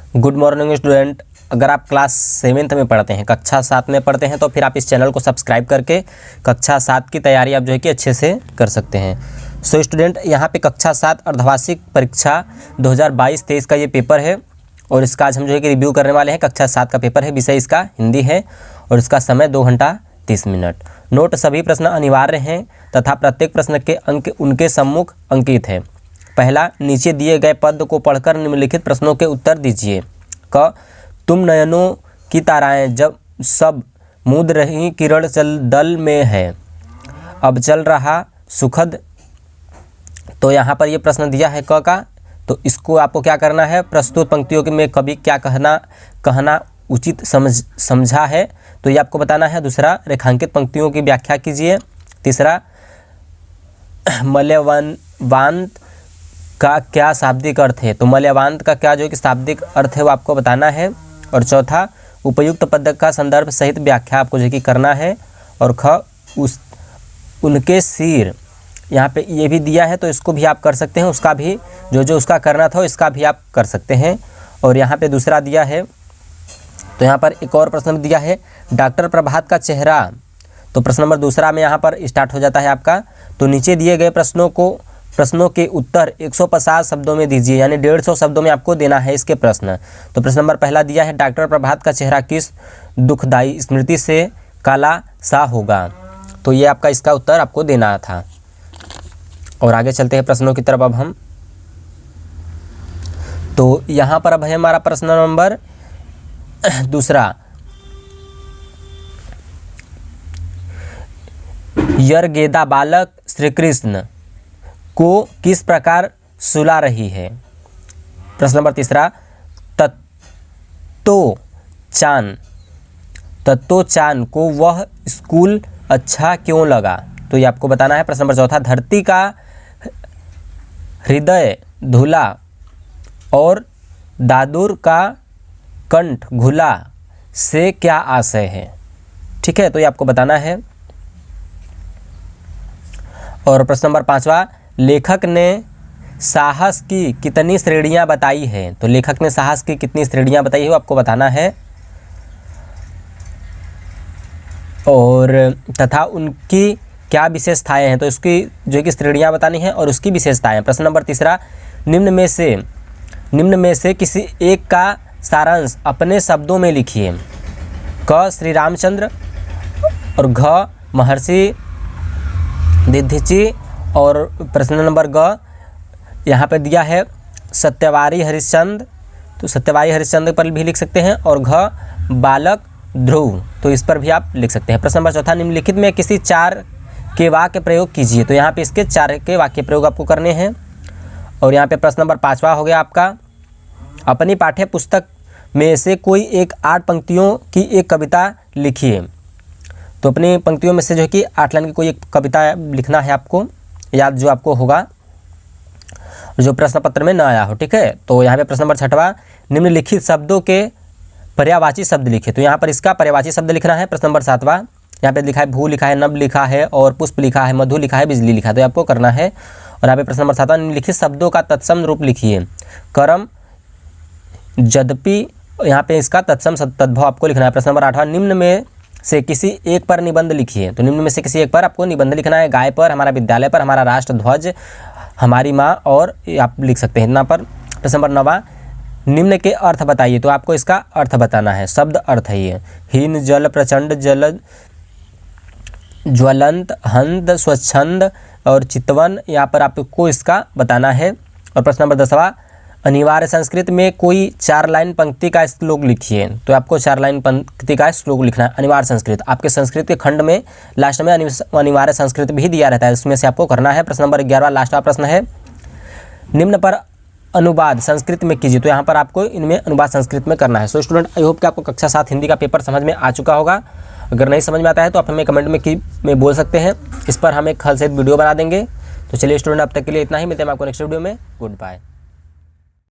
Good morning student. अगर आप class 7th में पढ़ते हैं, कक्षा 7 में पढ़ते हैं, तो फिर आप इस चैनल को सब्सक्राइब करके कक्षा 7 की तैयारी आप जो है कि अच्छे से कर सकते हैं। सो स्टूडेंट, यहाँ पे कक्षा 7 अर्धवार्षिक परीक्षा 2022-23 का ये पेपर है और इसका आज हम जो है कि रिव्यू करने वाले हैं। कक्षा 7 का पेपर है, विषय इसका हिंदी है और इसका समय 2 घंटा 30 मिनट। नोट: सभी प्रश्न अनिवार्य हैं तथा प्रत्येक प्रश्न के अंक उनके सम्मुख अंकित है। पहला, नीचे दिए गए पद को पढ़कर निम्नलिखित प्रश्नों के उत्तर दीजिए। क, तुम नयनों की ताराएं जब सब मूंद रही किरण चल दल में है, अब चल रहा सुखद। तो यहाँ पर ये प्रश्न दिया है क का, तो इसको आपको क्या करना है, प्रस्तुत पंक्तियों में कभी क्या कहना उचित समझा है, तो ये आपको बताना है। दूसरा, रेखांकित पंक्तियों की व्याख्या कीजिए। तीसरा, मल्यवांत का क्या शाब्दिक अर्थ है, तो मल्यवांत का क्या जो कि शाब्दिक अर्थ है वो आपको बताना है। और चौथा, उपयुक्त पद का संदर्भ सहित व्याख्या आपको जो कि करना है। और ख, उनके सिर, यहाँ पे ये भी दिया है तो इसको भी आप कर सकते हैं, उसका भी जो उसका करना था इसका भी आप कर सकते हैं। और यहाँ पे दूसरा दिया है, तो यहाँ पर एक और प्रश्न दिया है, डॉक्टर प्रभात का चेहरा। तो प्रश्न नंबर दूसरा में यहाँ पर स्टार्ट हो जाता है आपका। तो नीचे दिए गए प्रश्नों के उत्तर 150 शब्दों में दीजिए, यानी 150 शब्दों में आपको देना है इसके प्रश्न। तो प्रश्न नंबर पहला दिया है, डॉक्टर प्रभात का चेहरा किस दुखदाई स्मृति से काला सा होगा। तो ये आपका इसका उत्तर आपको देना था। और आगे चलते हैं प्रश्नों की तरफ अब हम। तो यहाँ पर अब है हमारा प्रश्न नंबर दूसरा, यरगेदा बालक श्री कृष्ण को किस प्रकार सुला रही है। प्रश्न नंबर तीसरा, तत्तो चान को वह स्कूल अच्छा क्यों लगा। तो ये आपको बताना है। प्रश्न नंबर चौथा, धरती का हृदय धुला और दादुर का कंठ घुला से क्या आशय है। ठीक है, तो ये आपको बताना है। और प्रश्न नंबर पांचवा, लेखक ने साहस की कितनी श्रेणियां बताई है। तो लेखक ने साहस की कितनी श्रेणियां बताई है वो आपको बताना है। और तथा उनकी क्या विशेषताएं हैं, तो इसकी जो कि श्रेणियां बतानी है और उसकी विशेषताएं। प्रश्न नंबर तीसरा, निम्न में से किसी एक का सारांश अपने शब्दों में लिखिए। क, श्री रामचंद्र, और घ, महर्षि दीधीची, और प्रश्न नंबर ग, यहाँ पे दिया है सत्यवारी हरिश्चंद्र, तो सत्यवारी हरिश्चंद्र पर भी लिख सकते हैं। और घ, बालक ध्रुव, तो इस पर भी आप लिख सकते हैं। प्रश्न नंबर चौथा, निम्नलिखित में किसी 4 के वाक्य प्रयोग कीजिए। तो यहाँ पे इसके 4 के वाक्य प्रयोग आपको करने हैं। और यहाँ पे प्रश्न नंबर 5वां हो गया आपका, अपनी पाठ्य पुस्तक में से कोई एक 8 पंक्तियों की एक कविता लिखिए। तो अपनी पंक्तियों में से जो है कि 8 लाइन की कोई एक कविता लिखना है आपको, याद जो आपको होगा, जो प्रश्न पत्र में ना आया हो। ठीक है, तो यहाँ पे प्रश्न नंबर 6वां, निम्नलिखित शब्दों के पर्यायवाची शब्द लिखे। तो यहाँ पर इसका पर्यायवाची शब्द लिखना है। प्रश्न नंबर 7वां, यहाँ पे लिखा है भू लिखा है, नभ लिखा है, और पुष्प लिखा है, मधु लिखा है, बिजली लिखा है, तो आपको करना है। और यहाँ पे प्रश्न नंबर 7वां, निम्नलिखित शब्दों का तत्सम रूप लिखिए। कर्म, यद्यपि, यहाँ पे इसका तत्सम तद्भव आपको लिखना है। प्रश्न नंबर 8वां, निम्न में से किसी एक पर निबंध लिखिए। तो निम्न में से किसी एक पर आपको निबंध लिखना है। गाय पर, हमारा विद्यालय पर, हमारा राष्ट्र ध्वज, हमारी माँ, और आप लिख सकते हैं इतना पर। प्रश्न नंबर 9वां, निम्न के अर्थ बताइए। तो आपको इसका अर्थ बताना है, शब्द अर्थ है ये। हीन, जल, प्रचंड, जल, ज्वलंत, हंद, स्वच्छंद और चितवन, यहाँ पर आपको इसका बताना है। और प्रश्न नंबर 10वां, अनिवार्य संस्कृत में कोई 4 लाइन पंक्ति का श्लोक लिखिए। तो आपको 4 लाइन पंक्ति का श्लोक लिखना है। अनिवार्य संस्कृत, आपके संस्कृत के खंड में लास्ट में अनिवार्य संस्कृत भी दिया रहता है, उसमें से आपको करना है। प्रश्न नंबर 11वां लास्टवा प्रश्न है, निम्न पर अनुवाद संस्कृत में कीजिए। तो यहाँ पर आपको इनमें अनुवाद संस्कृत में करना है। सो स्टूडेंट, आई होप कि आपको कक्षा 7 हिंदी का पेपर समझ में आ चुका होगा। अगर नहीं समझ में आता है तो आप हमें कमेंट में बोल सकते हैं, इस पर हम एक हल सहित वीडियो बना देंगे। तो चलिए स्टूडेंट, अब तक के लिए इतना ही, मिलते हैं आपको नेक्स्ट वीडियो में। Good bye.